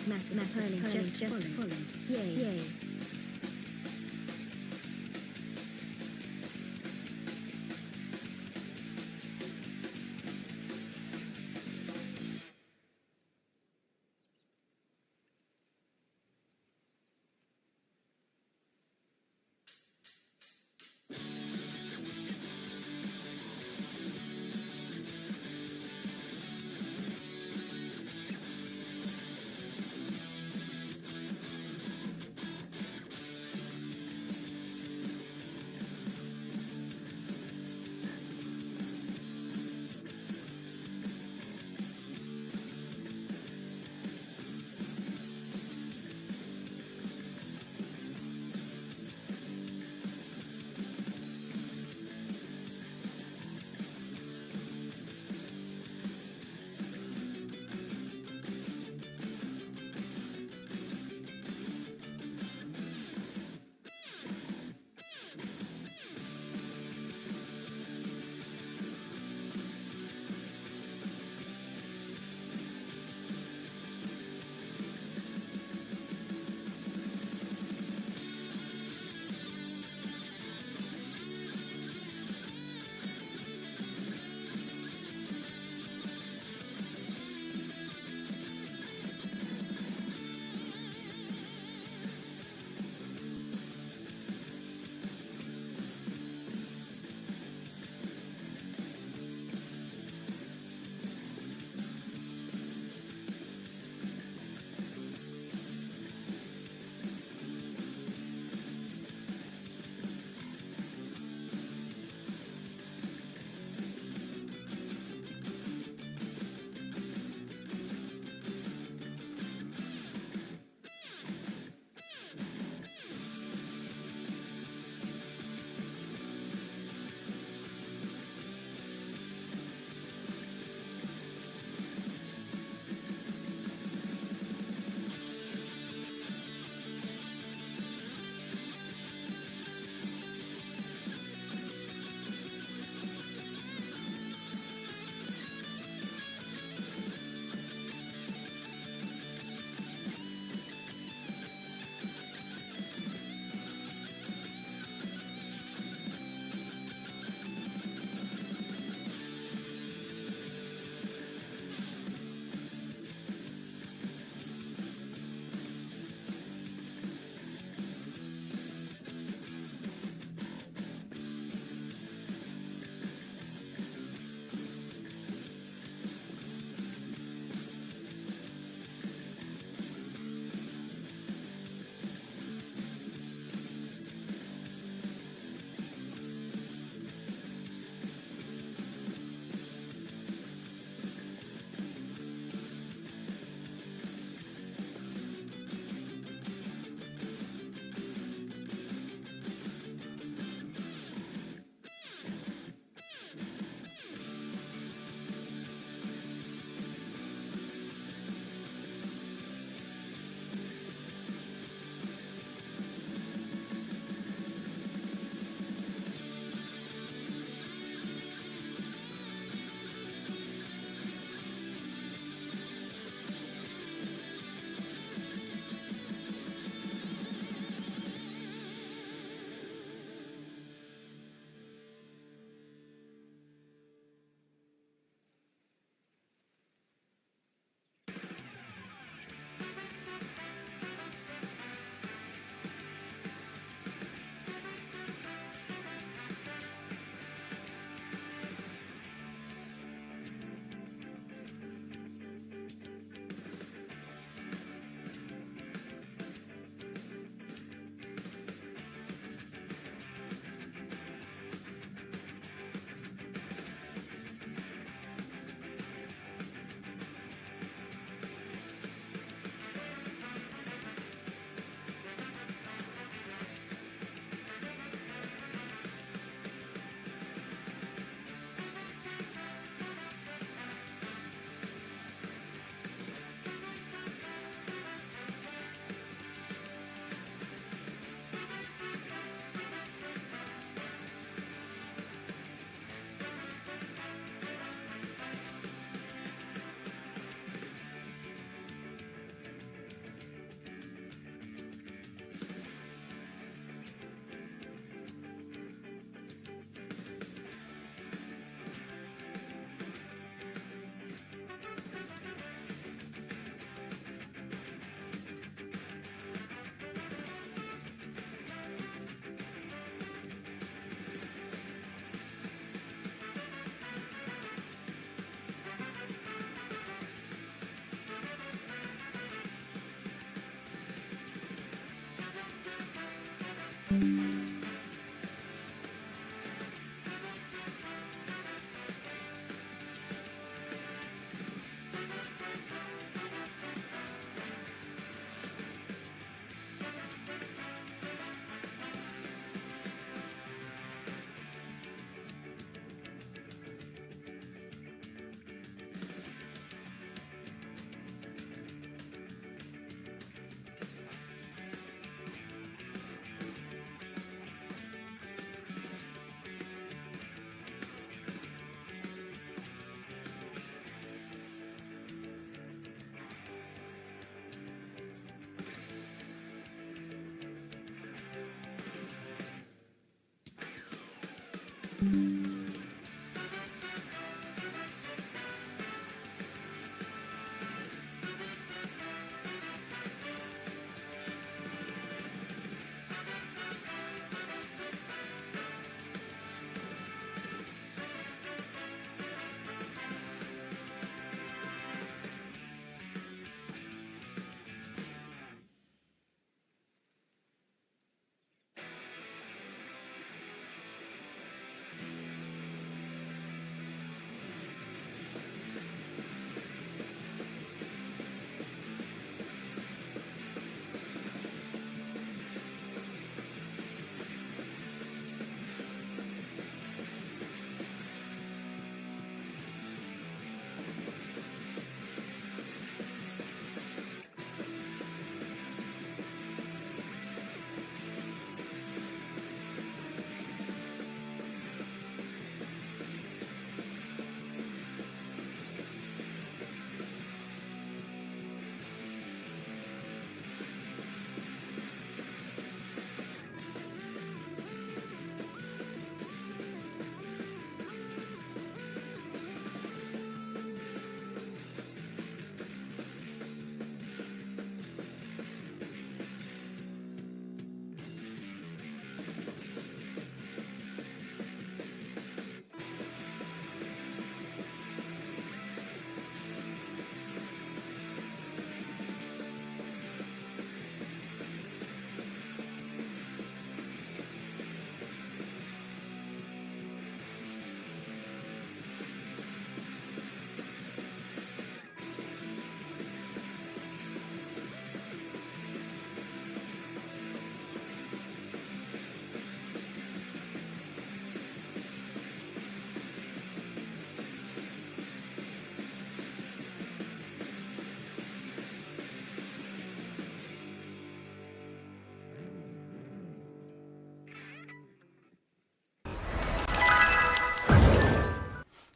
Matters purling just followed. Yay.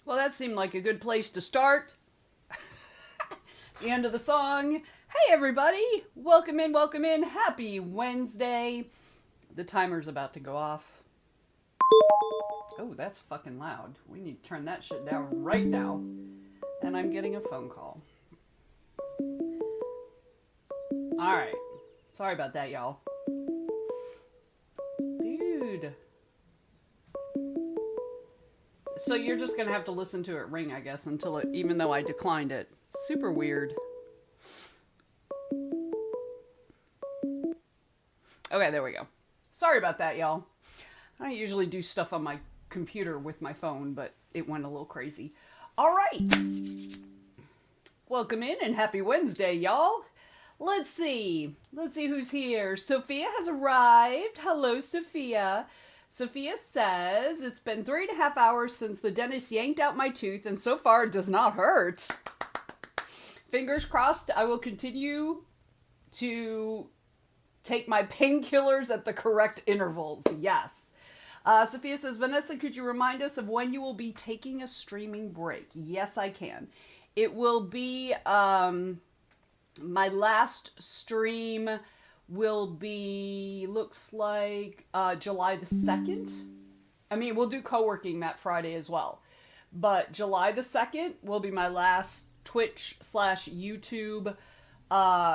Well, that seemed like a good place to start. The end of the song. Hey, everybody. Welcome in, welcome in. Happy Wednesday. The timer's about to go off. Oh, that's fucking loud. We need to turn that shit down right now. And I'm getting a phone call. Alright. Sorry about that, y'all. Dude. So you're just gonna have to listen to it ring, I guess, until it, even though I declined it. Super weird. Okay, there we go. Sorry about that, y'all. I don't usually do stuff on my computer with my phone, but it went a little crazy. All right. Welcome in and happy Wednesday, y'all. Let's see who's here. Sophia has arrived. Hello, Sophia. Sophia says, it's been 3.5 hours since the dentist yanked out my tooth, and so far it does not hurt. Fingers crossed, I will continue to take my painkillers at the correct intervals. Yes. Sophia says, Vanessa, could you remind us of when you will be taking a streaming break? Yes, I can. It will be, my last stream will be, looks like, July the 2nd. I mean, we'll do co-working that Friday as well. But July the 2nd will be my last Twitch/YouTube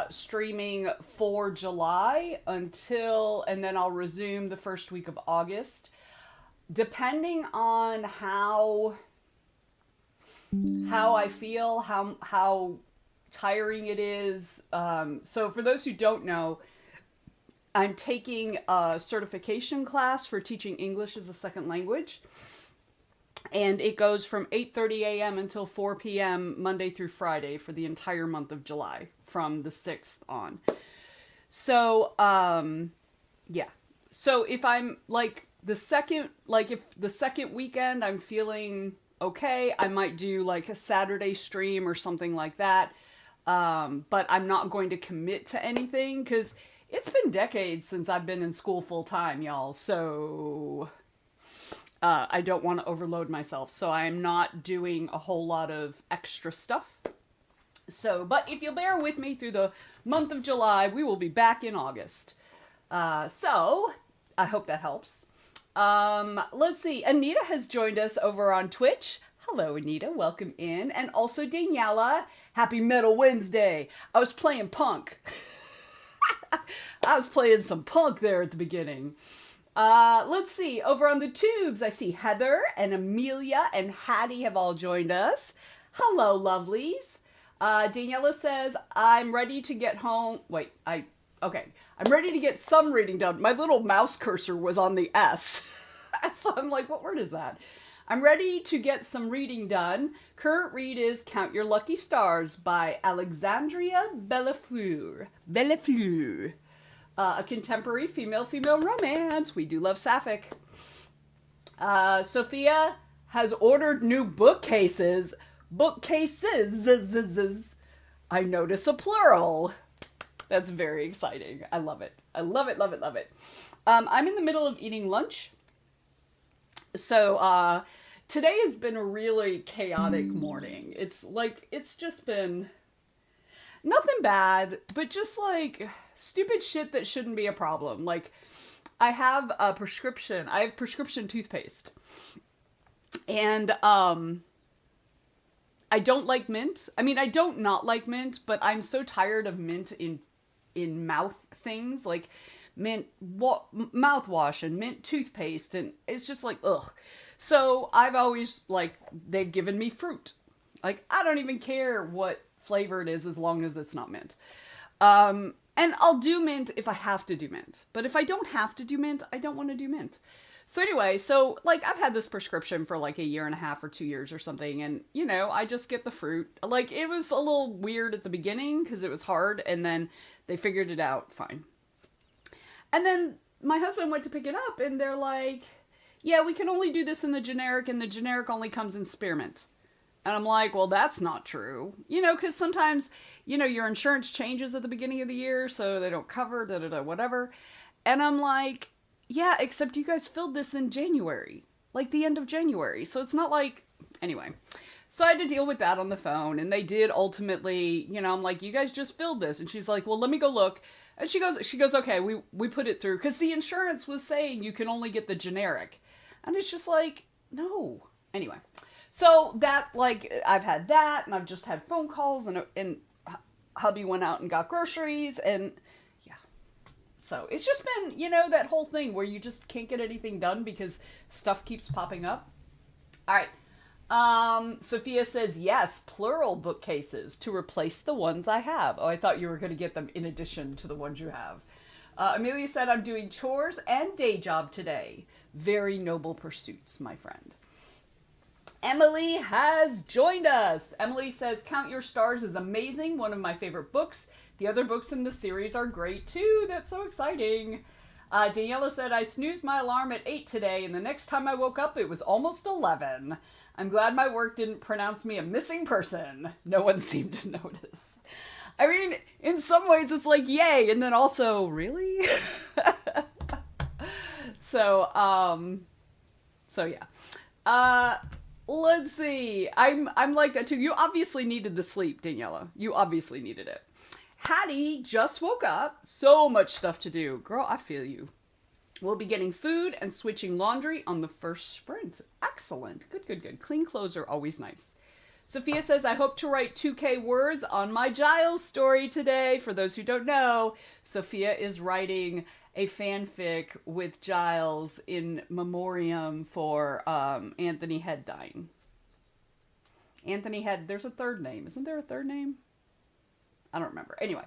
streaming for July until, and then I'll resume the first week of August. Depending on how I feel, how tiring it is. So for those who don't know, I'm taking a certification class for teaching English as a second language. And it goes from 8:30 a.m. until 4 p.m. Monday through Friday for the entire month of July, from the 6th on. So, yeah. So if I'm like if the second weekend I'm feeling okay, I might do like a Saturday stream or something like that. But I'm not going to commit to anything because it's been decades since I've been in school full time, y'all. So I don't want to overload myself. So I'm not doing a whole lot of extra stuff. So, but if you'll bear with me through the month of July, we will be back in August. So I hope that helps. Let's see. Anita has joined us over on Twitch. Hello, Anita. Welcome in. And also Daniela. Happy Metal Wednesday. I was playing punk. I was playing some punk there at the beginning. Let's see. Over on the tubes, I see Heather and Amelia and Hattie have all joined us. Hello, lovelies. Daniela says, I'm ready to get home. Wait, okay. I'm ready to get some reading done. My little mouse cursor was on the S. So I'm like, what word is that? I'm ready to get some reading done. Current read is Count Your Lucky Stars by Alexandria Bellefleur. A contemporary female-female romance. We do love Sapphic. Sophia has ordered new bookcases. Bookcases. I notice a plural. That's very exciting. I love it. I love it, love it, love it. I'm in the middle of eating lunch. So today has been a really chaotic morning. It's just been nothing bad, but just like stupid shit that shouldn't be a problem. Like I have prescription toothpaste. And I don't like mint. I mean, I don't not like mint, but I'm so tired of mint in mouth things like mint mouthwash and mint toothpaste, and it's just like ugh. So I've always they've given me fruit. Like I don't even care what flavor it is as long as it's not mint. And I'll do mint if I have to do mint, but if I don't have to do mint, I don't want to do mint. So anyway, I've had this prescription for like a year and a half or 2 years or something. And, I just get the fruit. Like, it was a little weird at the beginning because it was hard. And then they figured it out fine. And then my husband went to pick it up and they're like, yeah, we can only do this in the generic and the generic only comes in spearmint. And I'm like, well, that's not true. Because sometimes, your insurance changes at the beginning of the year. So they don't cover, whatever. And I'm like, yeah, except you guys filled this in January, like the end of January. So it's not like, anyway. So I had to deal with that on the phone, and they did ultimately, I'm like, you guys just filled this. And she's like, well, let me go look. And she goes, okay, we put it through. Because the insurance was saying you can only get the generic. And it's just like, no. Anyway, so that, I've had that, and I've just had phone calls, and hubby went out and got groceries, and so it's just been, that whole thing where you just can't get anything done because stuff keeps popping up. All right. Sophia says, yes, plural bookcases to replace the ones I have. Oh, I thought you were going to get them in addition to the ones you have. Amelia said, I'm doing chores and day job today. Very noble pursuits, my friend. Emily has joined us. Emily says, Count Your Stars is amazing. One of my favorite books. The other books in the series are great too. That's so exciting. Daniela said, I snoozed my alarm at 8 today, and the next time I woke up, it was almost 11. I'm glad my work didn't pronounce me a missing person. No one seemed to notice. I mean, in some ways, it's like, yay, and then also, really? So yeah. Let's see. I'm like that too. You obviously needed the sleep, Daniela. You obviously needed it. Hattie just woke up. So much stuff to do. Girl, I feel you. We'll be getting food and switching laundry on the first sprint. Excellent. Good. Clean clothes are always nice. Sophia says, I hope to write 2K words on my Giles story today. For those who don't know, Sophia is writing a fanfic with Giles in memoriam for Anthony Head dying. Anthony Head, there's a third name. Isn't there a third name? I don't remember. Anyway,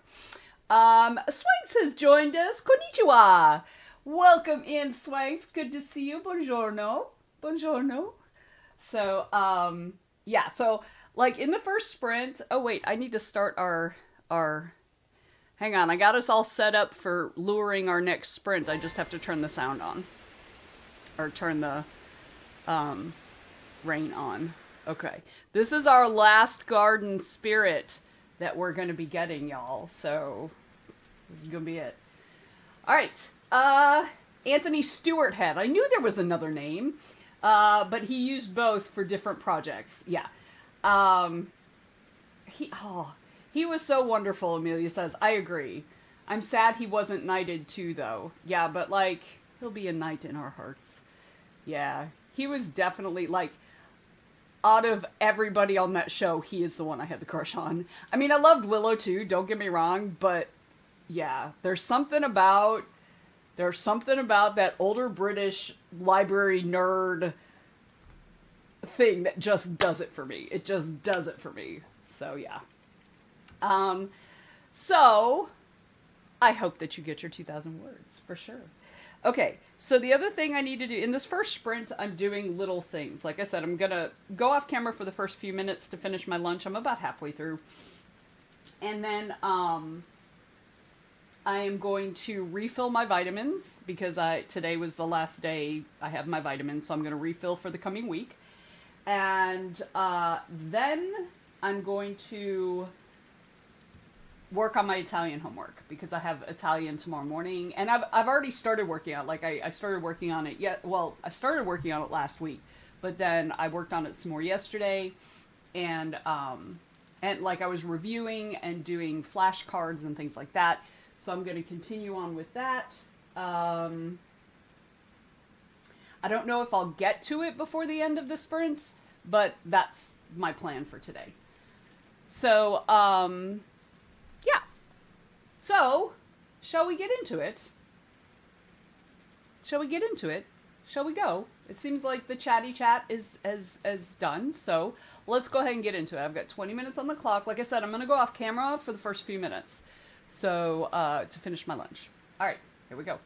Swanks has joined us. Konnichiwa. Welcome in, Swanks. Good to see you. Buongiorno. So, yeah. So, in the first sprint. Oh wait, I need to start our. Hang on, I got us all set up for luring our next sprint. I just have to turn the sound on, or turn the rain on. Okay, this is our last garden spirit that we're going to be getting, y'all. So this is going to be it. All right. Anthony Stewart Head. I knew there was another name, but he used both for different projects. Yeah. He was so wonderful, Amelia says. I agree. I'm sad he wasn't knighted too, though. Yeah, but he'll be a knight in our hearts. Yeah, he was definitely like, out of everybody on that show, he is the one I had the crush on. I mean, I loved Willow too, don't get me wrong, but yeah, there's something about that older British library nerd thing that just does it for me. It just does it for me. So yeah. So I hope that you get your 2,000 words for sure. Okay, so the other thing I need to do in this first sprint, I'm doing little things. Like I said, I'm gonna go off camera for the first few minutes to finish my lunch. I'm about halfway through. And then I am going to refill my vitamins because today was the last day I have my vitamins, so I'm going to refill for the coming week. And then I'm going to work on my Italian homework because I have Italian tomorrow morning, and I've already started working on it. Like I started working on it I started working on it last week, but then I worked on it some more yesterday, and like I was reviewing and doing flashcards and things like that. So I'm going to continue on with that. I don't know if I'll get to it before the end of the sprint, but that's my plan for today. So, yeah. So, shall we get into it? Shall we get into it? Shall we go? It seems like the chatty chat is done, so let's go ahead and get into it. I've got 20 minutes on the clock. Like I said, I'm going to go off camera for the first few minutes. So, to finish my lunch. All right, here we go.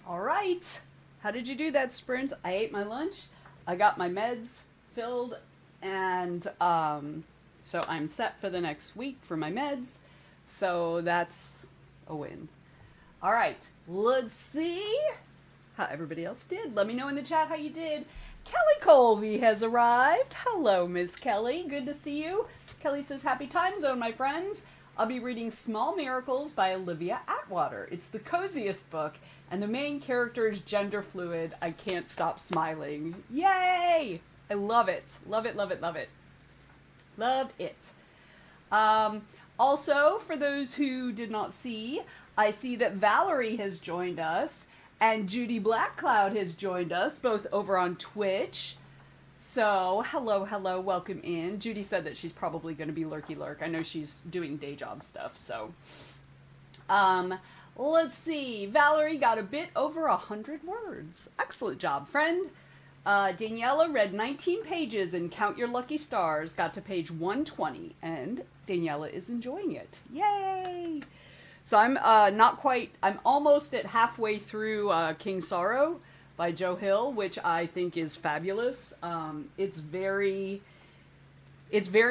All right. How did you do that, Sprint? I ate my lunch. I got my meds filled, and so I'm set for the next week for my meds. So that's a win. All right. Let's see how everybody else did. Let me know in the chat how you did. Kelly Colby has arrived. Hello, Miss Kelly. Good to see you. Kelly says, happy time zone, my friends. I'll be reading Small Miracles by Olivia Atwater. It's the coziest book, and the main character is gender fluid. I can't stop smiling. Yay! I love it. Love it, love it, love it. Love it. Also, for those who did not see, I see that Valerie has joined us, and Judy Blackcloud has joined us, both over on Twitch. So, hello, hello, welcome in. Judy said that she's probably going to be lurky lurk. I know she's doing day job stuff, so. Let's see. Valerie got a bit over 100 words. Excellent job, friend. Daniela read 19 pages and count your lucky stars. Got to page 120, and Daniela is enjoying it. Yay! So I'm I'm almost at halfway through King Sorrow by Joe Hill, which I think is fabulous. It's very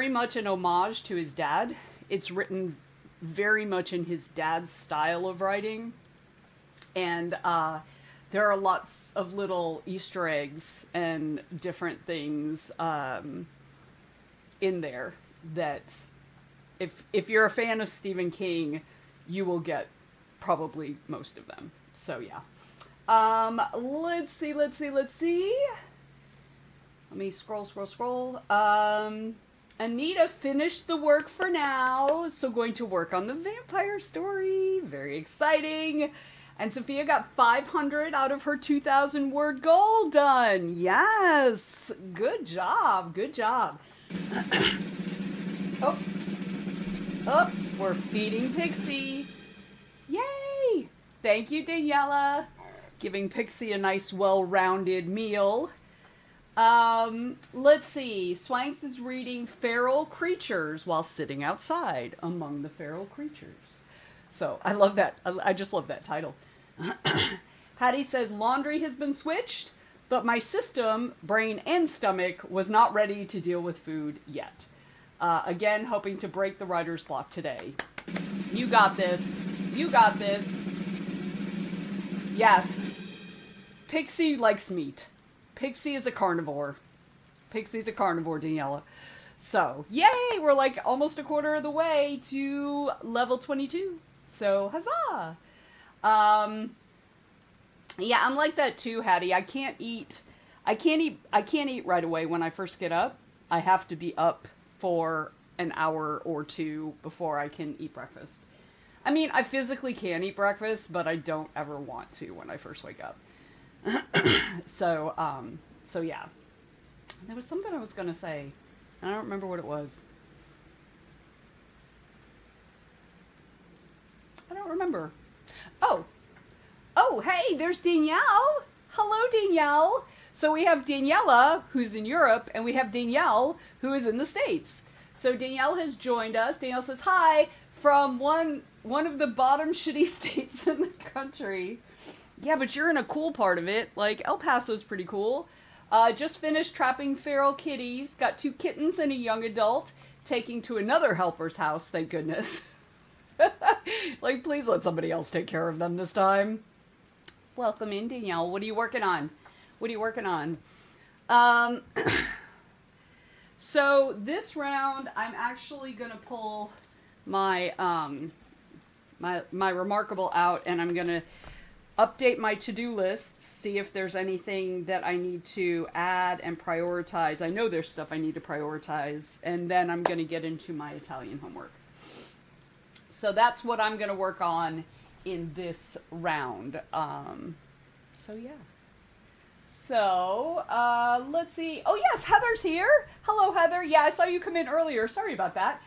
much an homage to his dad. It's written very much in his dad's style of writing. And there are lots of little Easter eggs and different things in there that if you're a fan of Stephen King, you will get probably most of them. So yeah. Let's see. Let me scroll. Anita finished the work for now, so going to work on the vampire story. Very exciting. And Sophia got 500 out of her 2,000 word goal done. Yes. Good job. Good job. Oh, we're feeding Pixie. Yay. Thank you, Daniela. Giving Pixie a nice, well-rounded meal. Let's see. Swanks is reading Feral Creatures while sitting outside among the feral creatures. So, I love that. I just love that title. Hattie says, laundry has been switched, but my system, brain and stomach, was not ready to deal with food yet. Again, hoping to break the writer's block today. You got this. You got this. Yes. Pixie likes meat. Pixie is a carnivore. Pixie's a carnivore, Daniela. So, yay! We're like almost a quarter of the way to level 22. So, huzzah! Yeah, I'm like that too, Hattie. I can't eat right away when I first get up. I have to be up for an hour or two before I can eat breakfast. I mean, I physically can eat breakfast, but I don't ever want to when I first wake up. So yeah. There was something I was going to say. I don't remember what it was. I don't remember. Oh, hey, there's Danielle. Hello, Danielle. So we have Daniela, who's in Europe, and we have Danielle, who is in the States. So Danielle has joined us. Danielle says, hi, from one of the bottom shitty states in the country. Yeah, but you're in a cool part of it. Like, El Paso's pretty cool. Just finished trapping feral kitties. Got 2 kittens and a young adult. Taking to another helper's house, thank goodness. Like, please let somebody else take care of them this time. Welcome in, Danielle. What are you working on? What are you working on? So this round, I'm actually going to pull my, my Remarkable out, and I'm going to update my to-do lists, see if there's anything that I need to add and prioritize. I know there's stuff I need to prioritize, and then I'm going to get into my Italian homework. So that's what I'm going to work on in this round. So yeah. So, let's see. Oh yes, Heather's here. Hello, Heather. Yeah, I saw you come in earlier. Sorry about that.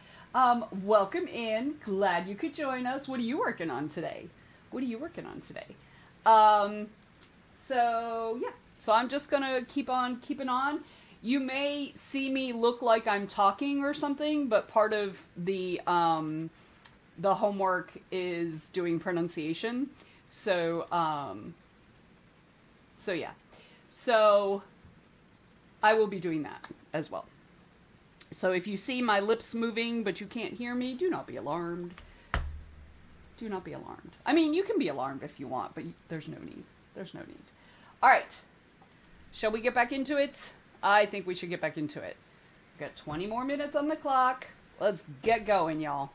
Welcome in. Glad you could join us. What are you working on today? What are you working on today? So yeah. So I'm just gonna keep on keeping on. You may see me look like I'm talking or something, but part of the the homework is doing pronunciation. So, yeah. So I will be doing that as well. So if you see my lips moving but you can't hear me, do not be alarmed. Do not be alarmed. I mean, you can be alarmed if you want, but there's no need. There's no need. All right. Shall we get back into it? I think we should get back into it. We've got 20 more minutes on the clock. Let's get going, y'all.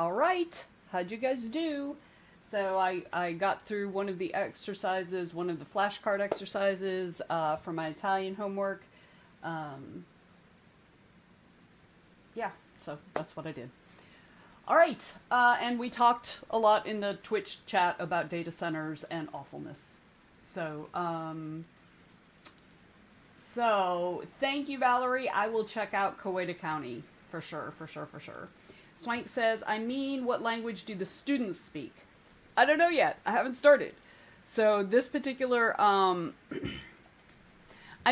All right. How'd you guys do? So I got through one of the exercises, one of the flashcard exercises for my Italian homework. Yeah, so that's what I did. All right, and we talked a lot in the Twitch chat about data centers and awfulness. So, so thank you, Valerie. I will check out Coweta County for sure, for sure, for sure. Swank says, I mean, what language do the students speak? I don't know yet. I haven't started. So this particular, I'm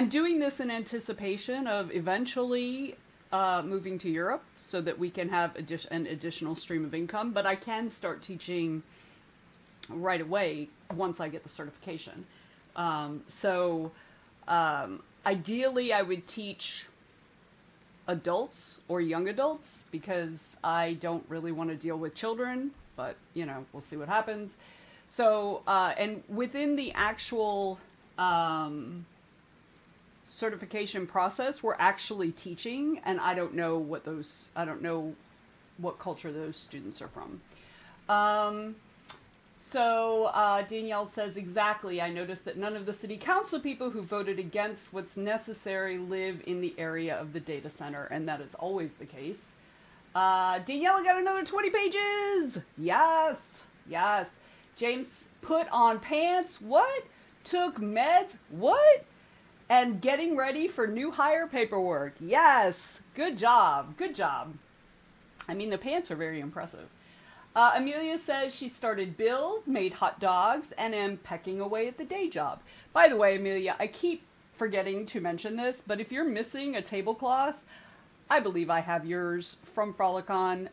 doing this in anticipation of eventually moving to Europe so that we can have an additional stream of income, but I can start teaching right away once I get the certification. Ideally I would teach adults or young adults because I don't really want to deal with children, but you know, we'll see what happens. So, and within the actual certification process, we're actually teaching, and I don't know what culture those students are from. Danielle says, exactly, I noticed that none of the city council people who voted against what's necessary live in the area of the data center, and that is always the case. Danielle got another 20 pages! Yes! Yes. James put on pants, what? Took meds, what? And getting ready for new hire paperwork. Yes! Good job. Good job. I mean, the pants are very impressive. Amelia says she started bills, made hot dogs, and am pecking away at the day job. By the way, Amelia, I keep forgetting to mention this, but if you're missing a tablecloth, I believe I have yours from Frolicon.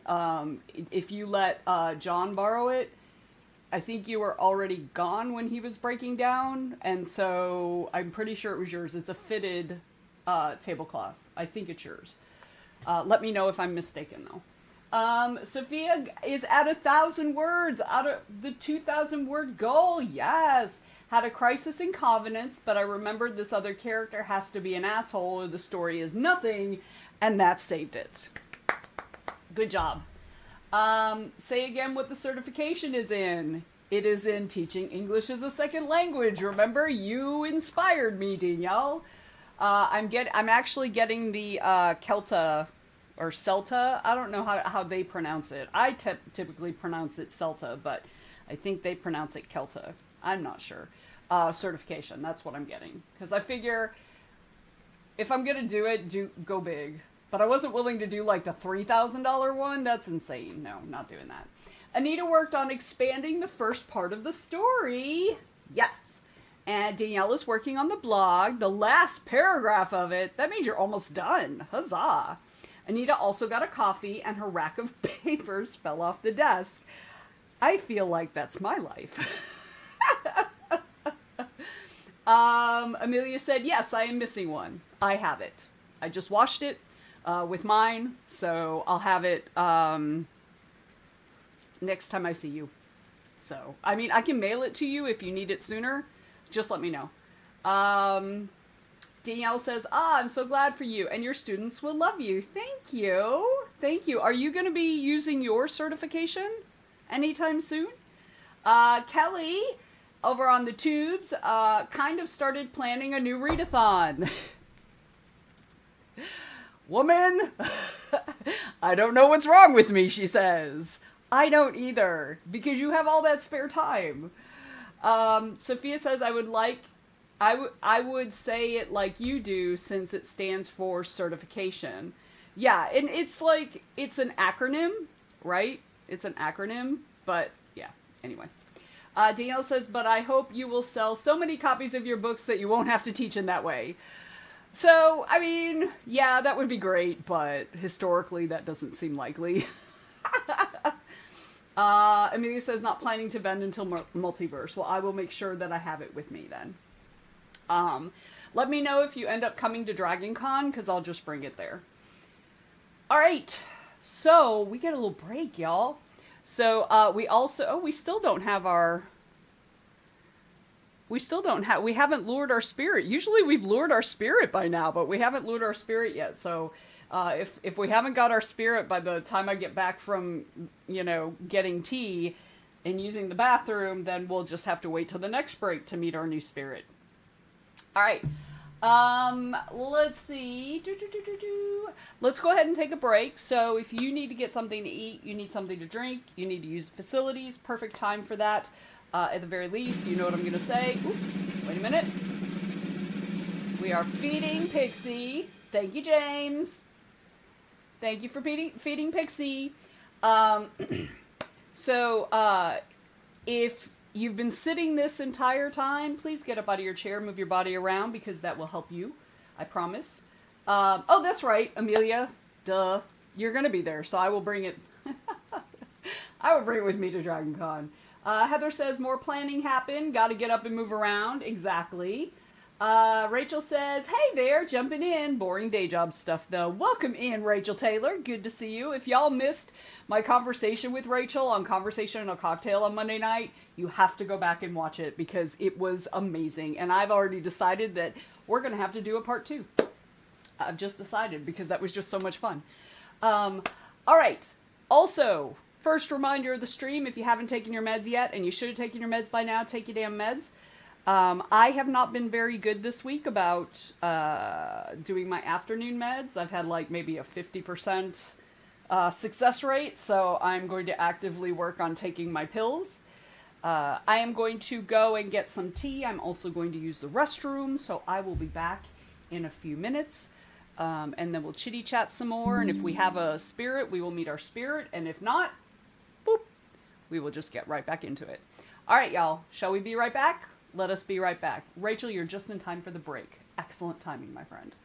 If you let John borrow it, I think you were already gone when he was breaking down, and so I'm pretty sure it was yours. It's a fitted tablecloth. I think it's yours. Let me know if I'm mistaken, though. Sophia is at 1,000 words, out of the 2,000 word goal. Yes. Had a crisis in confidence, but I remembered this other character has to be an asshole or the story is nothing, and that saved it. Good job. Say again what the certification is in. It is in teaching English as a second language. Remember, you inspired me, Danielle. I'm actually getting the Celta or Celta. I don't know how they pronounce it. I typically pronounce it Celta, but I think they pronounce it Celta. I'm not sure. Certification. That's what I'm getting, because I figure if I'm gonna do it, go big. But I wasn't willing to do like the $3,000 one. That's insane. No, not doing that. Anita worked on expanding the first part of the story. Yes. And Danielle is working on the blog, the last paragraph of it. That means you're almost done. Huzzah. Anita also got a coffee and her rack of papers fell off the desk. I feel like that's my life. Amelia said, yes, I am missing one. I have it. I just washed it. With mine, so I'll have it next time I see you. So, I mean, I can mail it to you if you need it sooner. Just let me know. Danielle says, I'm so glad for you, and your students will love you. Thank you. Thank you. Are you going to be using your certification anytime soon? Kelly, over on the tubes, kind of started planning a new readathon. Woman, I don't know what's wrong with me, she says. I don't either, because you have all that spare time. Sophia says, I would say it like you do, since it stands for certification. Yeah, and it's like, it's an acronym, right? It's an acronym, but yeah, anyway. Danielle says, but I hope you will sell so many copies of your books that you won't have to teach in that way. So, I mean, yeah, that would be great, but historically that doesn't seem likely. Amelia says, not planning to vend until multiverse. Well, I will make sure that I have it with me then. Let me know if you end up coming to Dragon Con, because I'll just bring it there. All right, so we get a little break, y'all. So we still don't have our... we haven't lured our spirit. Usually we've lured our spirit by now, but we haven't lured our spirit yet. So If we haven't got our spirit by the time I get back from, getting tea and using the bathroom, then we'll just have to wait till the next break to meet our new spirit. All right. Let's see. Let's go ahead and take a break. So if you need to get something to eat, you need something to drink, you need to use the facilities, perfect time for that. At the very least, you know what I'm going to say. Oops, wait a minute. We are feeding Pixie. Thank you, James. Thank you for feeding Pixie. So if you've been sitting this entire time, please get up out of your chair, move your body around, because that will help you. I promise. Oh, that's right, Amelia. Duh. You're going to be there, so I will bring it. I will bring it with me to Dragon Con. Heather says, more planning happened. Got to get up and move around. Exactly. Rachel says, hey there, jumping in. Boring day job stuff, though. Welcome in, Rachel Taylor. Good to see you. If y'all missed my conversation with Rachel on Conversation and a Cocktail on Monday night, you have to go back and watch it because it was amazing. And I've already decided that we're going to have to do a part 2. I've just decided because that was just so much fun. All right. Also, first reminder of the stream, if you haven't taken your meds yet, and you should have taken your meds by now, take your damn meds. I have not been very good this week about doing my afternoon meds. I've had like maybe a 50% success rate, so I'm going to actively work on taking my pills. I am going to go and get some tea. I'm also going to use the restroom, so I will be back in a few minutes. And then we'll chitty chat some more, and if we have a spirit, we will meet our spirit, and if not, boop, we will just get right back into it. All right, y'all, shall we be right back? Let us be right back. Rachel, you're just in time for the break. Excellent timing, my friend.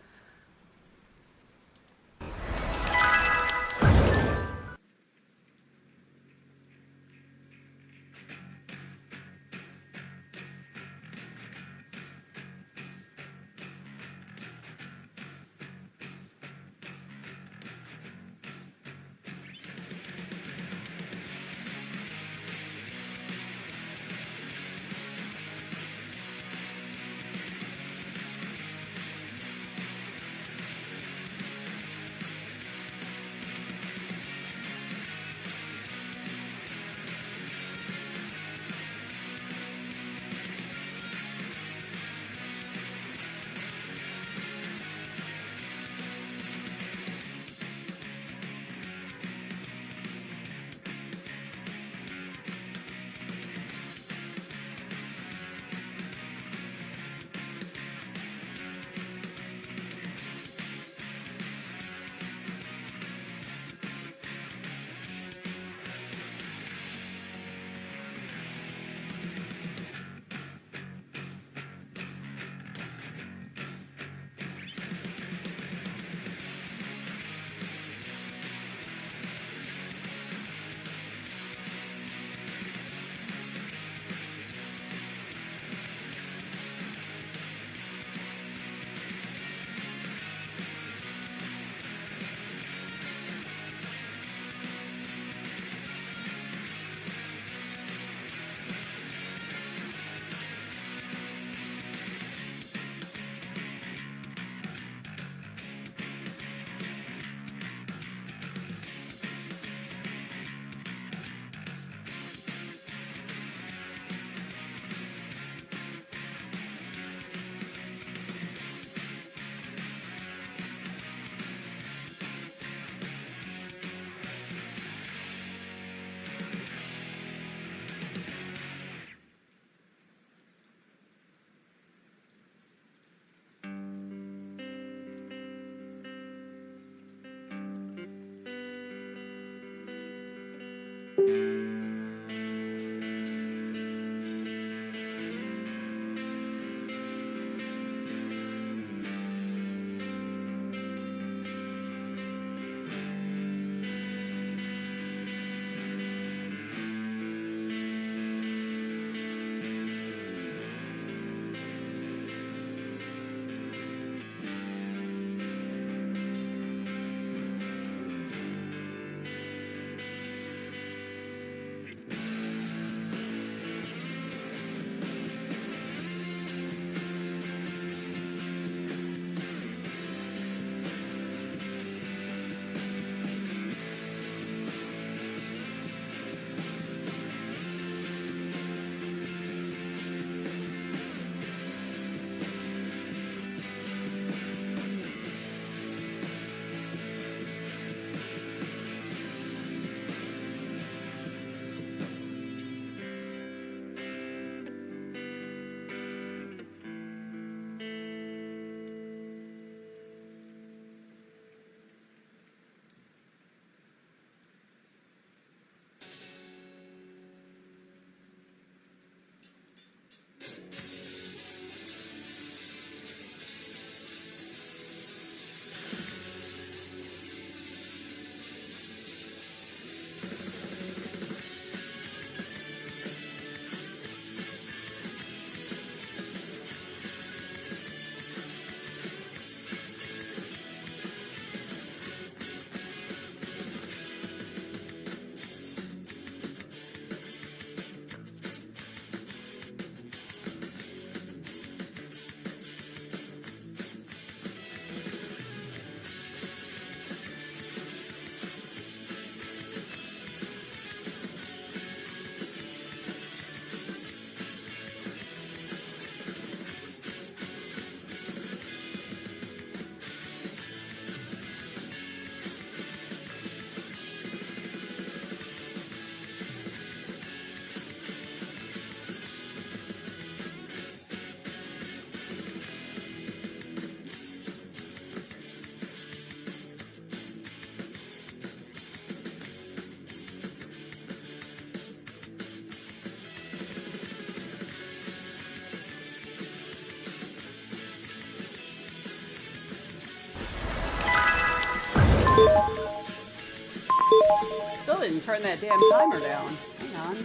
Still didn't turn that damn timer down. Hang on.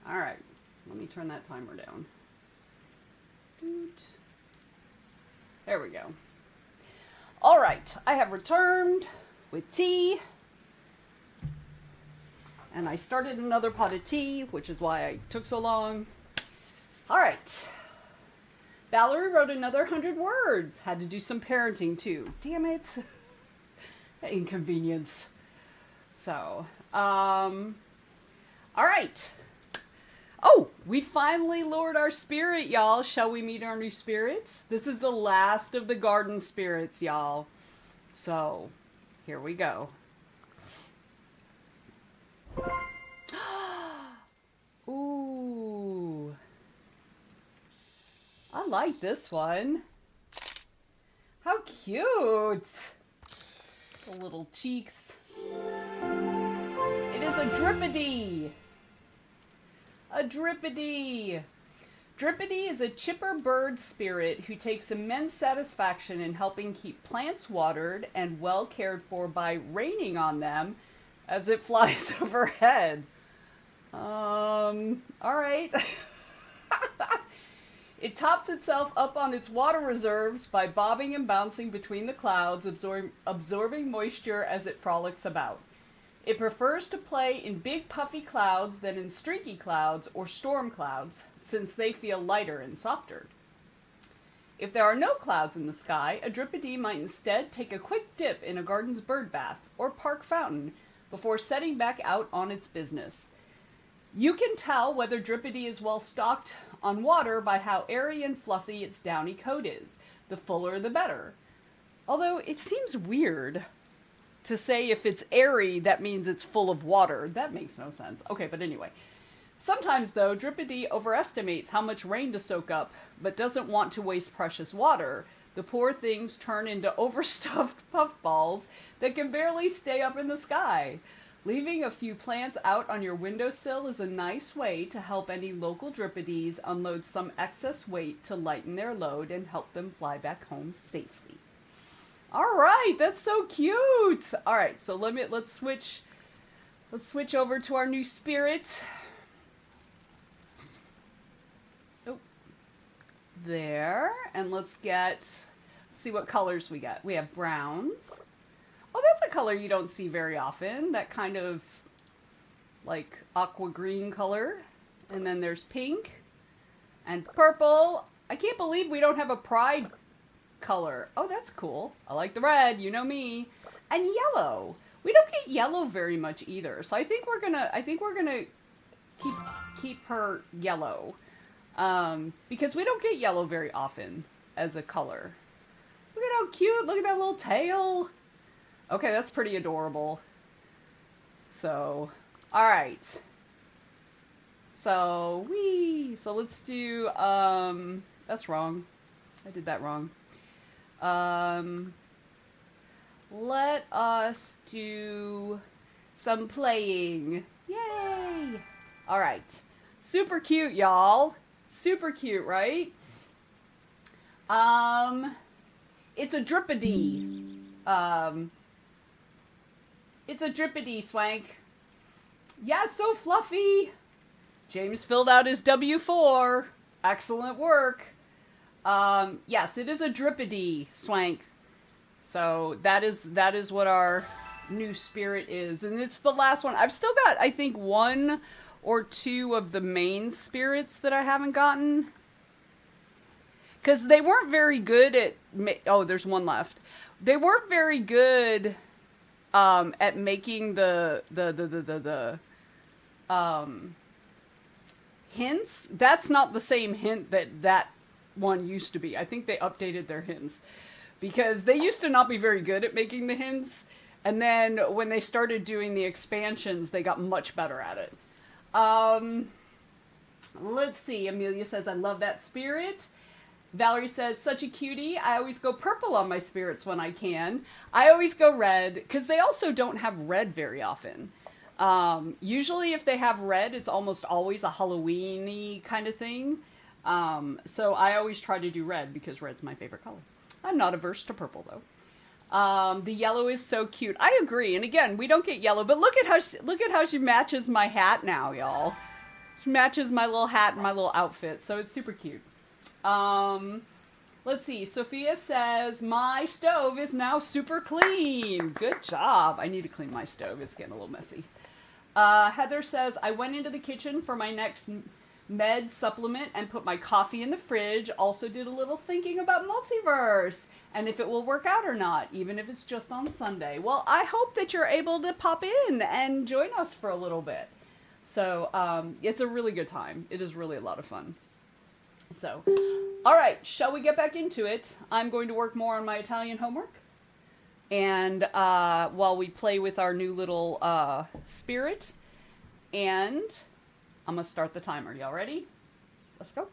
Alright. Let me turn that timer down. There we go. Alright. I have returned with tea. And I started another pot of tea, which is why I took so long. Alright. Valerie wrote another 100 words. Had to do some parenting too. Damn it. Inconvenience. So, alright. Oh, we finally lured our spirit, y'all. Shall we meet our new spirits? This is the last of the garden spirits, y'all. So, here we go. Ooh. I like this one. How cute. The little cheeks. It is a Dripody. A Dripody. Dripody is a chipper bird spirit who takes immense satisfaction in helping keep plants watered and well cared for by raining on them as it flies overhead. Alright. It tops itself up on its water reserves by bobbing and bouncing between the clouds, absorbing moisture as it frolics about. It prefers to play in big puffy clouds than in streaky clouds or storm clouds, since they feel lighter and softer. If there are no clouds in the sky, a Dripody might instead take a quick dip in a garden's bird bath or park fountain before setting back out on its business. You can tell whether Dripody is well stocked on water by how airy and fluffy its downy coat is. The fuller the better. Although it seems weird to say if it's airy, that means it's full of water. That makes no sense. Okay, but anyway. Sometimes, though, Dripody overestimates how much rain to soak up, but doesn't want to waste precious water. The poor things turn into overstuffed puffballs that can barely stay up in the sky. Leaving a few plants out on your windowsill is a nice way to help any local Dripodies unload some excess weight to lighten their load and help them fly back home safely. All right, that's so cute. All right, so let's switch over to our new spirit. Oh, there, and let's see what colors we got. We have browns. Oh, that's a color you don't see very often. That kind of like aqua green color. And then there's pink and purple. I can't believe we don't have a pride color. Oh, that's cool. I like the red, you know me. And yellow. We don't get yellow very much either. So I think we're gonna keep her yellow. Because we don't get yellow very often as a color. Look at how cute. Look at that little tail. Okay, that's pretty adorable. So, alright. So, so let's do, that's wrong. I did that wrong. Let us do some playing. Yay! Alright. Super cute, y'all. Super cute, right? It's a Dripody. It's a Dripody, Swank. Yeah, so fluffy. James filled out his W4. Excellent work. Yes, it is a Dripody, Swank. So that is what our new spirit is. And it's the last one. I've still got, I think, 1 or 2 of the main spirits that I haven't gotten. Because they weren't very good at... Oh, there's 1 left. They weren't very good... at making the hints. That's not the same hint that one used to be. I think they updated their hints because they used to not be very good at making the hints. And then when they started doing the expansions, they got much better at it. Let's see. Amelia says, I love that spirit. Valerie says, such a cutie. I always go purple on my spirits when I can. I always go red, because they also don't have red very often. Usually if they have red, it's almost always a Halloween-y kind of thing. So I always try to do red, because red's my favorite color. I'm not averse to purple though. The yellow is so cute. I agree. And again, we don't get yellow, but look at how she matches my hat now, y'all. She matches my little hat and my little outfit, so it's super cute. Let's see. Sophia says my stove is now super clean. Good job. I need to clean my stove. It's getting a little messy. Heather says I went into the kitchen for my next med supplement and put my coffee in the fridge. Also did a little thinking about multiverse and if it will work out or not, even if it's just on Sunday. Well, I hope that you're able to pop in and join us for a little bit. So it's a really good time. It is really a lot of fun. So, all right, shall we get back into it? I'm going to work more on my Italian homework. And while we play with our new little spirit, and I'm going to start the timer. Y'all ready? Let's go.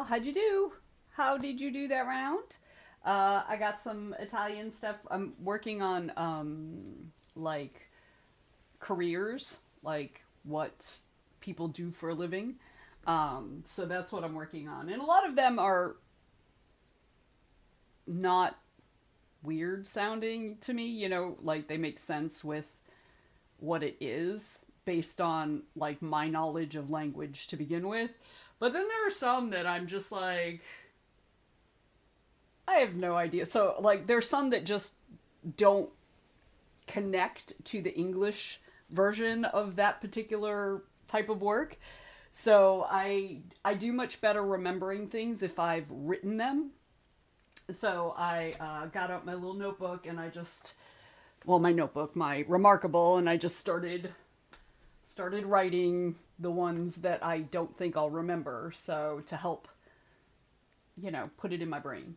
y'all. How'd you do? How did you do that round? I got some Italian stuff. I'm working on like careers, like what people do for a living. So that's what I'm working on. And a lot of them are not weird sounding to me, you know, like they make sense with what it is based on like my knowledge of language to begin with. But then there are some that I'm just like, I have no idea. So like there's some that just don't connect to the English version of that particular type of work. So I do much better remembering things if I've written them. So I got out my little notebook and I just, well, my notebook, my Remarkable, and I just started writing the ones that I don't think I'll remember. So to help, you know, put it in my brain.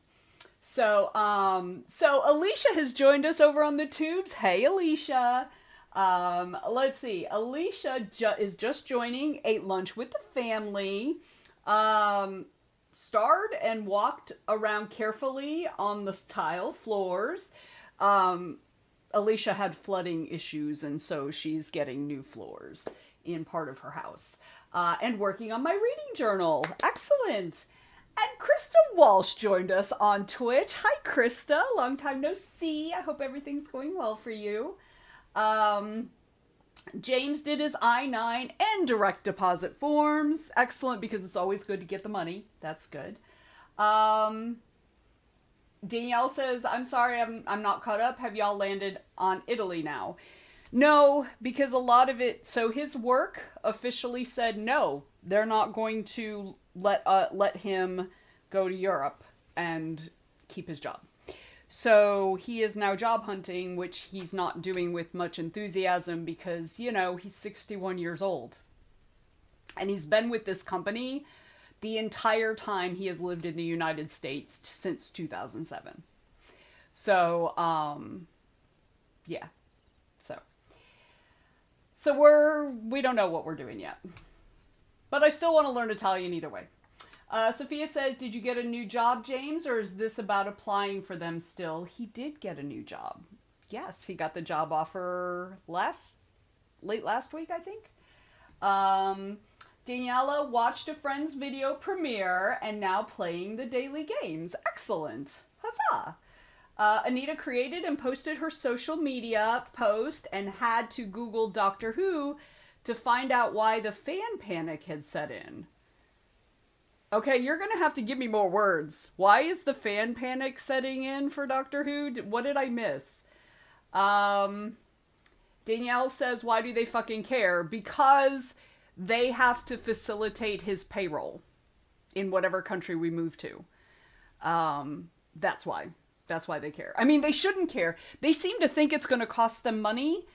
So Alicia has joined us over on the tubes. Hey, Alicia. Let's see. Alicia is just joining, ate lunch with the family, starred and walked around carefully on the tile floors. Alicia had flooding issues, and so she's getting new floors in part of her house. And working on my reading journal. Excellent. And Krista Walsh joined us on Twitch. Hi, Krista. Long time no see. I hope everything's going well for you. James did his I-9 and direct deposit forms. Excellent, because it's always good to get the money. That's good. Danielle says, I'm sorry, I'm not caught up. Have y'all landed on Italy now? No, because a lot of it, so his work officially said no, they're not going to let him go to Europe and keep his job. So he is now job hunting, which he's not doing with much enthusiasm because, you know, he's 61 years old. And he's been with this company the entire time he has lived in the United States since 2007. So, yeah. So we don't know what we're doing yet. But I still want to learn Italian either way. Sophia says, did you get a new job, James, or is this about applying for them still? He did get a new job. Yes, he got the job offer late last week, I think. Daniela watched a friend's video premiere and now playing the daily games. Excellent. Huzzah. Anita created and posted her social media post and had to Google Doctor Who to find out why the fan panic had set in. Okay, you're going to have to give me more words. Why is the fan panic setting in for Doctor Who? What did I miss? Danielle says, why do they fucking care? Because they have to facilitate his payroll in whatever country we move to. That's why. That's why they care. I mean, they shouldn't care. They seem to think it's going to cost them money,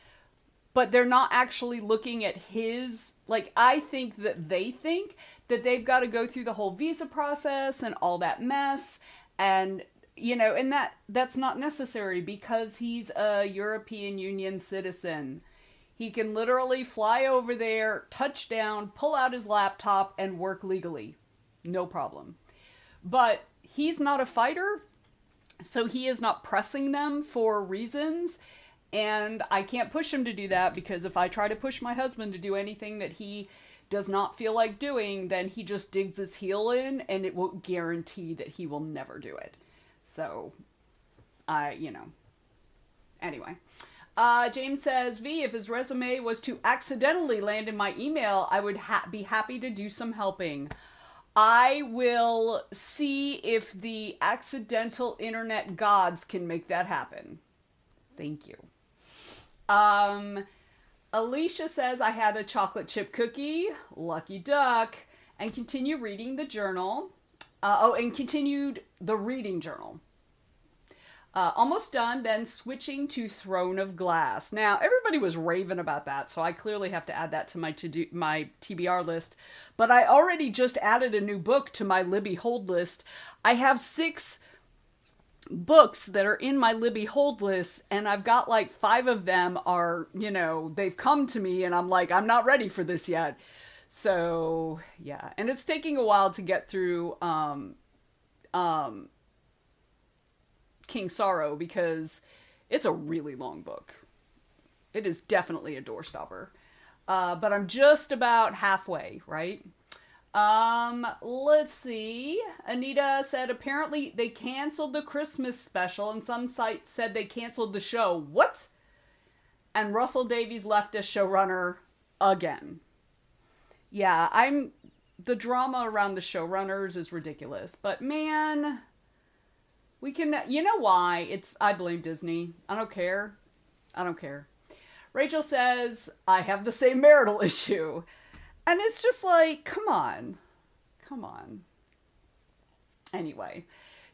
but they're not actually looking at his, like, I think that they think that they've got to go through the whole visa process and all that mess. And, you know, and that's not necessary because he's a European Union citizen. He can literally fly over there, touch down, pull out his laptop, and work legally. No problem. But he's not a fighter, so he is not pressing them for reasons. And I can't push him to do that because if I try to push my husband to do anything that he does not feel like doing, then he just digs his heel in and it will guarantee that he will never do it. So, anyway. James says, V, if his resume was to accidentally land in my email, I would be happy to do some helping. I will see if the accidental internet gods can make that happen. Thank you. Alicia says, I had a chocolate chip cookie, lucky duck, and continue reading the journal. And continued the reading journal. Almost done, then switching to Throne of Glass. Now, everybody was raving about that, so I clearly have to add that to my TBR list. But I already just added a new book to my Libby Hold list. I have 6 books that are in my Libby Hold list, and I've got like 5 of them are, you know, they've come to me, and I'm like, I'm not ready for this yet. So yeah, and it's taking a while to get through King Sorrow because it's a really long book. It is definitely a doorstopper. But I'm just about halfway, right? Let's see. Anita said apparently they canceled the Christmas special and some sites said they canceled the show. What? And Russell Davies left as showrunner again. Yeah, the drama around the showrunners is ridiculous. But man, we can, you know why? I blame Disney. I don't care. I don't care. Rachel says, I have the same marital issue. And it's just like, come on. Come on. Anyway,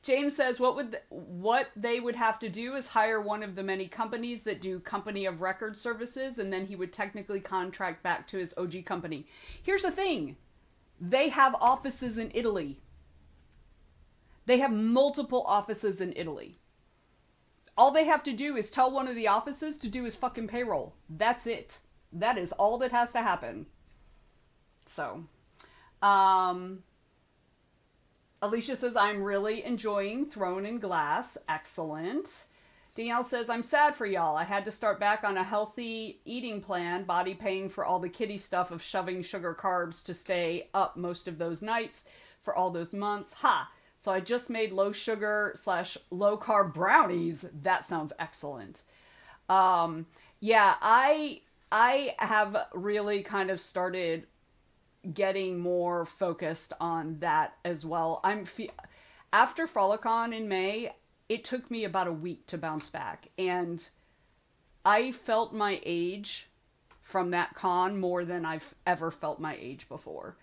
James says what they would have to do is hire one of the many companies that do company of record services, and then he would technically contract back to his OG company. Here's the thing. They have offices in Italy. They have multiple offices in Italy. All they have to do is tell one of the offices to do his fucking payroll. That's it. That is all that has to happen. So, Alicia says, I'm really enjoying Throne in Glass. Excellent. Danielle says, I'm sad for y'all. I had to start back on a healthy eating plan, body paying for all the kiddie stuff of shoving sugar carbs to stay up most of those nights for all those months. Ha! So I just made low sugar / low carb brownies. That sounds excellent. Yeah, I have really kind of started getting more focused on that as well. After Frolicon in May, it took me about a week to bounce back, and I felt my age from that con more than I've ever felt my age before.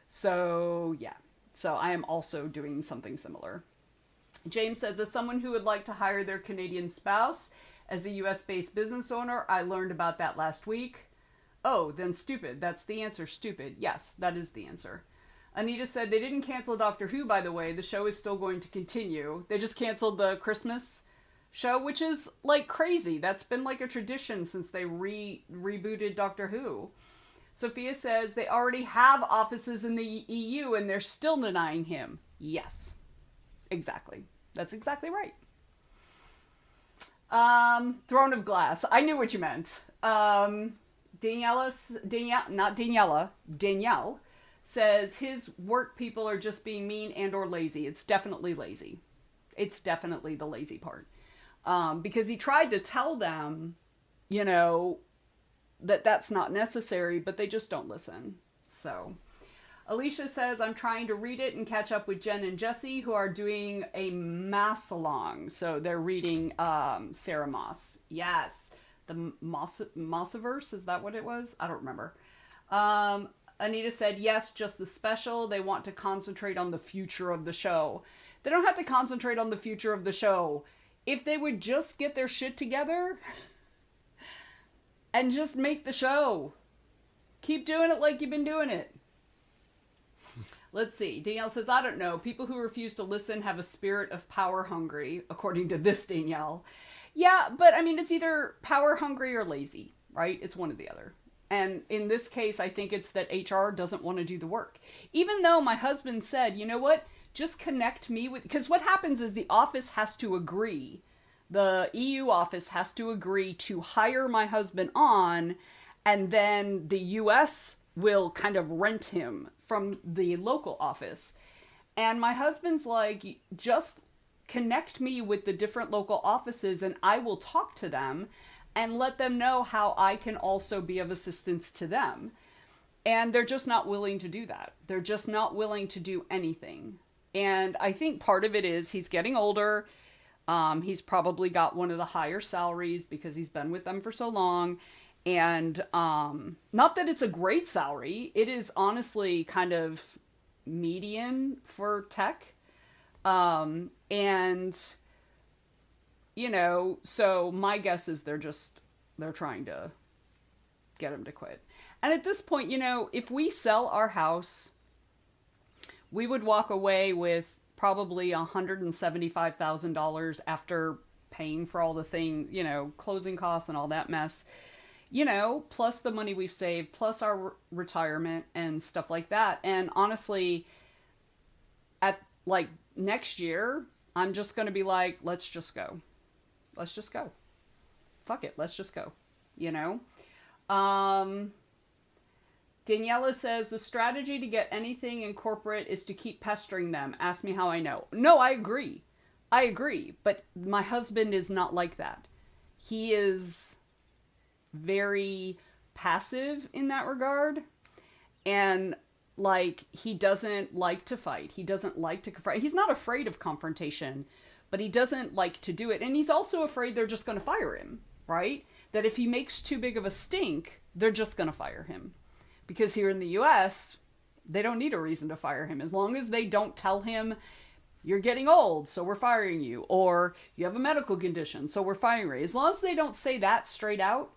So yeah, so I am also doing something similar. James says, as someone who would like to hire their Canadian spouse as a US-based business owner, I learned about that last week. Oh, then stupid. That's the answer. Stupid. Yes, that is the answer. Anita said they didn't cancel Doctor Who, by the way. The show is still going to continue. They just canceled the Christmas show, which is like crazy. That's been like a tradition since they rebooted Doctor Who. Sophia says they already have offices in the EU and they're still denying him. Yes, exactly. That's exactly right. Throne of Glass. I knew what you meant. Danielle says his work people are just being mean and or lazy. It's definitely lazy. It's definitely the lazy part. Because he tried to tell them, you know, that that's not necessary, but they just don't listen. So Alicia says, I'm trying to read it and catch up with Jen and Jesse, who are doing a mass along. So they're reading Sarah Moss. Yes. The Mossiverse, is that what it was? I don't remember. Anita said, yes, just the special. They want to concentrate on the future of the show. They don't have to concentrate on the future of the show. If they would just get their shit together and just make the show. Keep doing it like you've been doing it. Let's see. Danielle says, I don't know. People who refuse to listen have a spirit of power hungry, according to this Danielle. Yeah, but I mean, it's either power hungry or lazy, right? It's one or the other. And in this case, I think it's that HR doesn't want to do the work. Even though my husband said, you know what, just connect me with, because what happens is the office has to agree. The EU office has to agree to hire my husband on, and then the US will kind of rent him from the local office. And my husband's like, just connect me with the different local offices and I will talk to them and let them know how I can also be of assistance to them. And they're just not willing to do that. They're just not willing to do anything. And I think part of it is he's getting older. He's probably got one of the higher salaries because he's been with them for so long. And not that it's a great salary. It is honestly kind of median for tech. And, you know, so my guess is they're trying to get him to quit. And at this point, you know, if we sell our house, we would walk away with probably $175,000 after paying for all the things, you know, closing costs and all that mess. you know, plus the money we've saved, plus our retirement and stuff like that. And honestly, at like next year, I'm just going to be like, let's just go. Let's just go. Fuck it. Let's just go. You know? Daniela says the strategy to get anything in corporate is to keep pestering them. Ask me how I know. No, I agree. I agree. But my husband is not like that. He is very passive in that regard. And like, he doesn't like to fight. He doesn't like to confront. He's not afraid of confrontation, but he doesn't like to do it. And he's also afraid they're just going to fire him, right? That if he makes too big of a stink, they're just going to fire him. Because here in the US, they don't need a reason to fire him. As long as they don't tell him, you're getting old, so we're firing you. Or you have a medical condition, so we're firing you. As long as they don't say that straight out,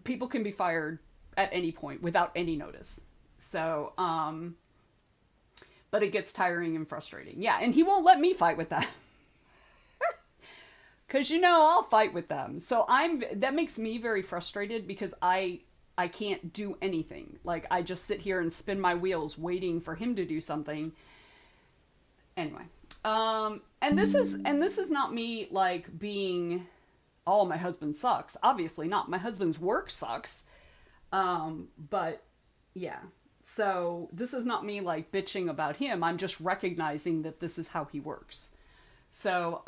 people can be fired at any point without any notice. So, but it gets tiring and frustrating. Yeah, and he won't let me fight with that. Because, you know, I'll fight with them. So that makes me very frustrated because I can't do anything. Like, I just sit here and spin my wheels waiting for him to do something. Anyway. And this is not me, like, being, oh, my husband sucks. Obviously not. My husband's work sucks. But, yeah. So, this is not me, like, bitching about him. I'm just recognizing that this is how he works. So,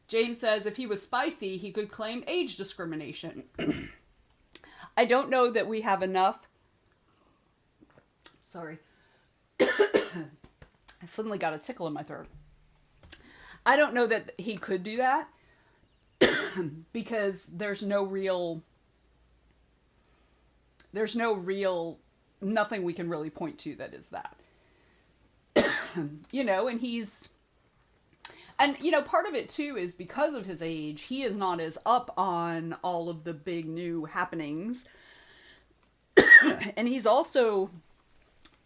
James says if he was spicy, he could claim age discrimination. I don't know that we have enough. Sorry. I suddenly got a tickle in my throat. I don't know that he could do that because there's no real, nothing we can really point to that is that. You know, and, you know, part of it, too, is because of his age, he is not as up on all of the big new happenings. And he's also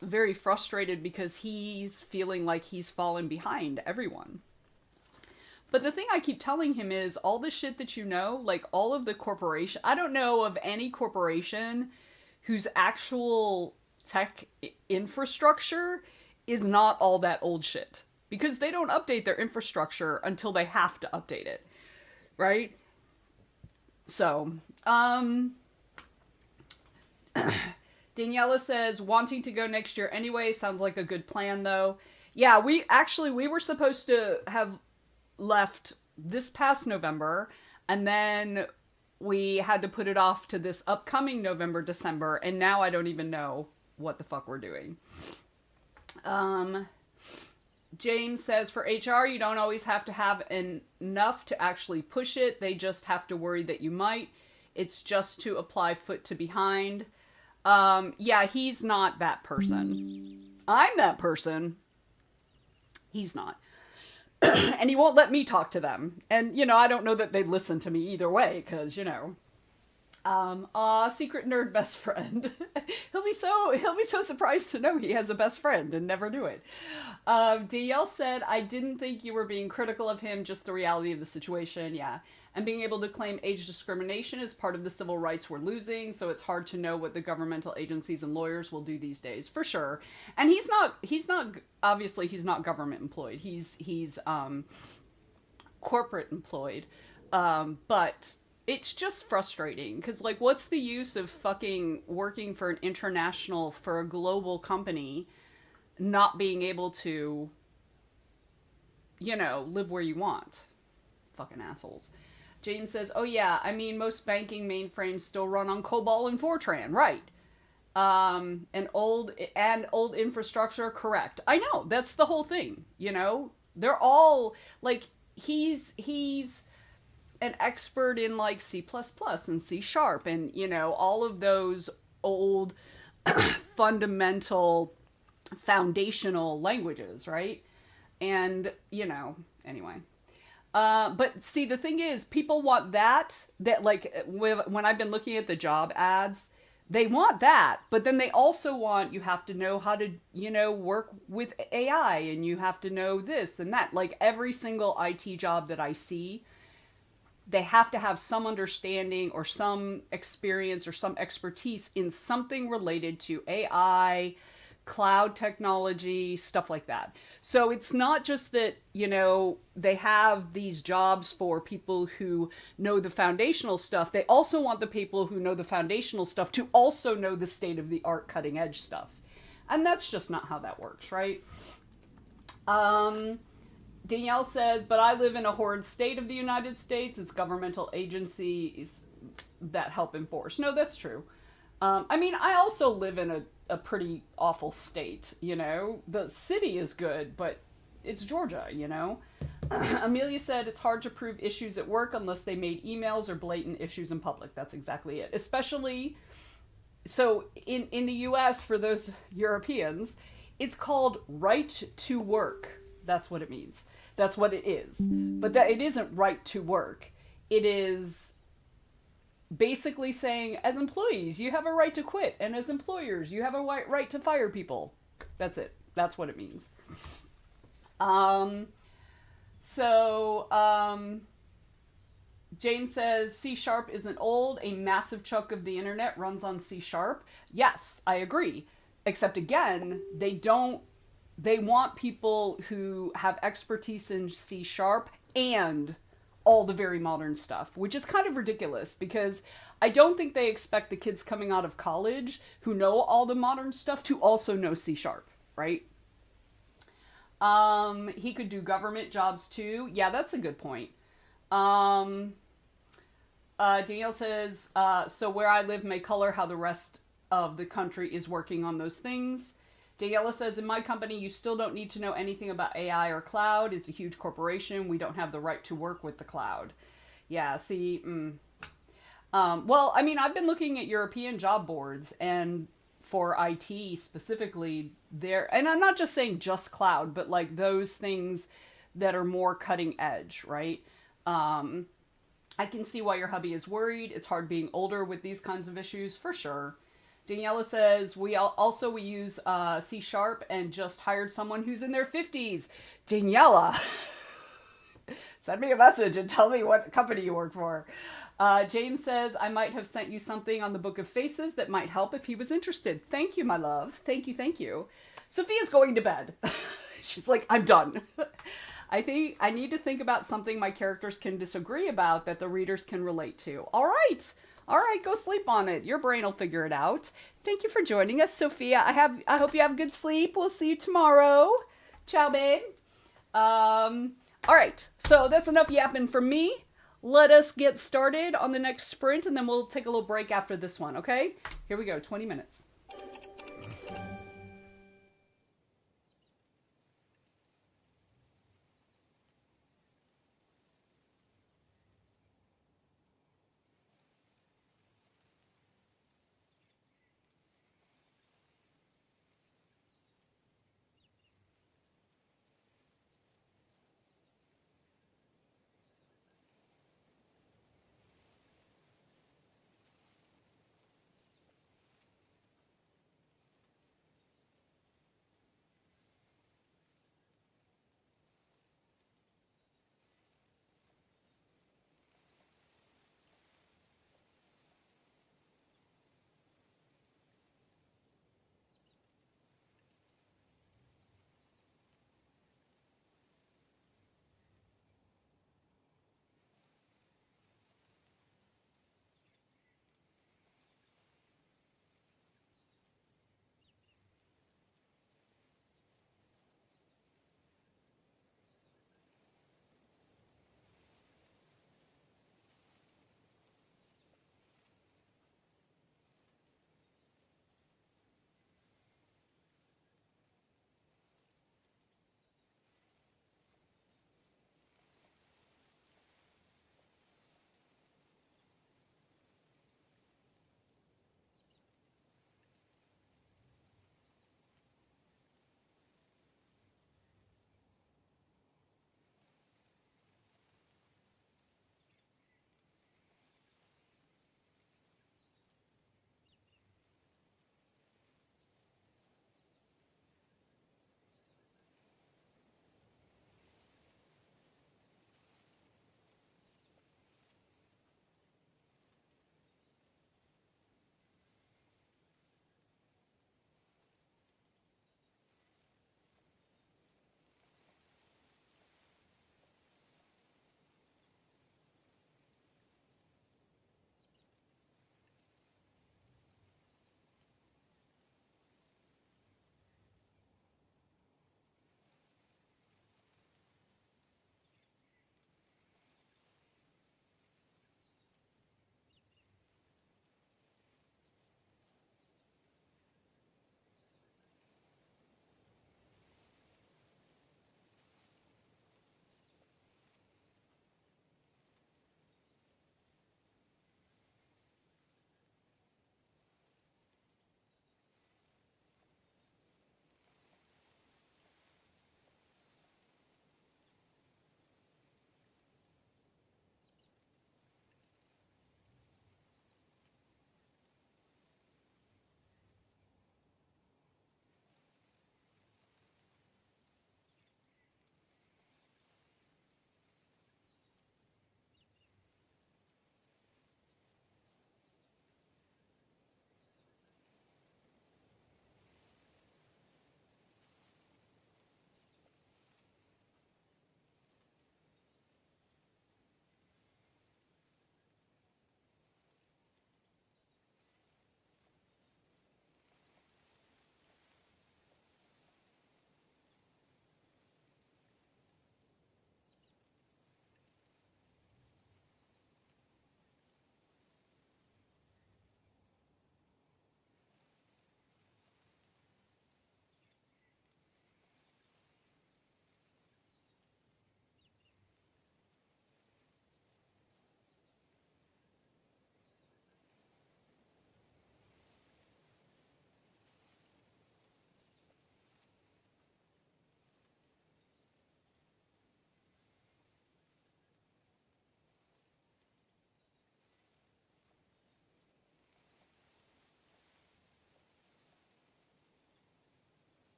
very frustrated because he's feeling like he's fallen behind everyone. But the thing I keep telling him is all the shit that you know, like all of the corporation, I don't know of any corporation whose actual tech infrastructure is not all that old shit. Because they don't update their infrastructure until they have to update it. Right? So, Daniela says, wanting to go next year anyway, sounds like a good plan though. Yeah, we were supposed to have left this past November, and then we had to put it off to this upcoming November, December, and now I don't even know what the fuck we're doing. James says, for HR, you don't always have to have enough to actually push it. They just have to worry that you might. It's just to apply foot to behind. Yeah, he's not that person. I'm that person. He's not. And he won't let me talk to them. And, you know, I don't know that they'd listen to me either way, because, you know. Secret nerd best friend. he'll be so surprised to know he has a best friend and never knew it. DL said, I didn't think you were being critical of him, just the reality of the situation. Yeah. And being able to claim age discrimination is part of the civil rights we're losing, so it's hard to know what the governmental agencies and lawyers will do these days, for sure. And he's not obviously he's not government employed. He's corporate employed. But it's just frustrating because, like, what's the use of fucking working for a global company, not being able to, you know, live where you want? Fucking assholes. James says, oh yeah, I mean, most banking mainframes still run on COBOL and Fortran, right? And old infrastructure, correct. I know, that's the whole thing, you know? They're all, like, he's an expert in, like, C++ and C# and, you know, all of those old fundamental foundational languages, right? And, you know, anyway. But see, the thing is, people want that like, when I've been looking at the job ads, they want that, but then they also want, you have to know how to, you know, work with AI, and you have to know this and that. Like, every single IT job that I see, they have to have some understanding or some experience or some expertise in something related to AI, cloud technology, stuff like that. So it's not just that, you know, they have these jobs for people who know the foundational stuff. They also want the people who know the foundational stuff to also know the state of the art cutting edge stuff. And that's just not how that works, right? Danielle says, but I live in a horrid state of the United States. It's governmental agencies that help enforce. No, that's true. I mean, I also live in a pretty awful state, you know. The city is good, but it's Georgia, you know. Amelia said it's hard to prove issues at work unless they made emails or blatant issues in public. That's exactly it. Especially, so in the US, for those Europeans, it's called right to work. That's what it means. That's what it is. But that it isn't right to work. It is basically saying, as employees, you have a right to quit. And as employers, you have a right to fire people. That's it. That's what it means. James says, C# isn't old. A massive chunk of the internet runs on C#. Yes, I agree. Except again, they want people who have expertise in C# and all the very modern stuff, which is kind of ridiculous because I don't think they expect the kids coming out of college who know all the modern stuff to also know C#, right? He could do government jobs too. Yeah, that's a good point. Danielle says, so where I live may color how the rest of the country is working on those things. Daniela says, in my company, you still don't need to know anything about AI or cloud. It's a huge corporation. We don't have the right to work with the cloud. Yeah, see, well, I mean, I've been looking at European job boards, and for IT specifically, there, and I'm not just saying just cloud, but like those things that are more cutting edge, right? I can see why your hubby is worried. It's hard being older with these kinds of issues, for sure. Daniela says, we use C# and just hired someone who's in their 50s. Daniela, send me a message and tell me what company you work for. James says, I might have sent you something on the Book of Faces that might help if he was interested. Thank you, my love. Thank you, thank you. Sophia's going to bed. She's like, I'm done. I think I need to think about something my characters can disagree about that the readers can relate to. All right, go sleep on it. Your brain will figure it out. Thank you for joining us, Sophia. I hope you have good sleep. We'll see you tomorrow. Ciao, babe. All right, so that's enough yapping from me. Let us get started on the next sprint, and then we'll take a little break after this one, okay? Here we go, 20 minutes.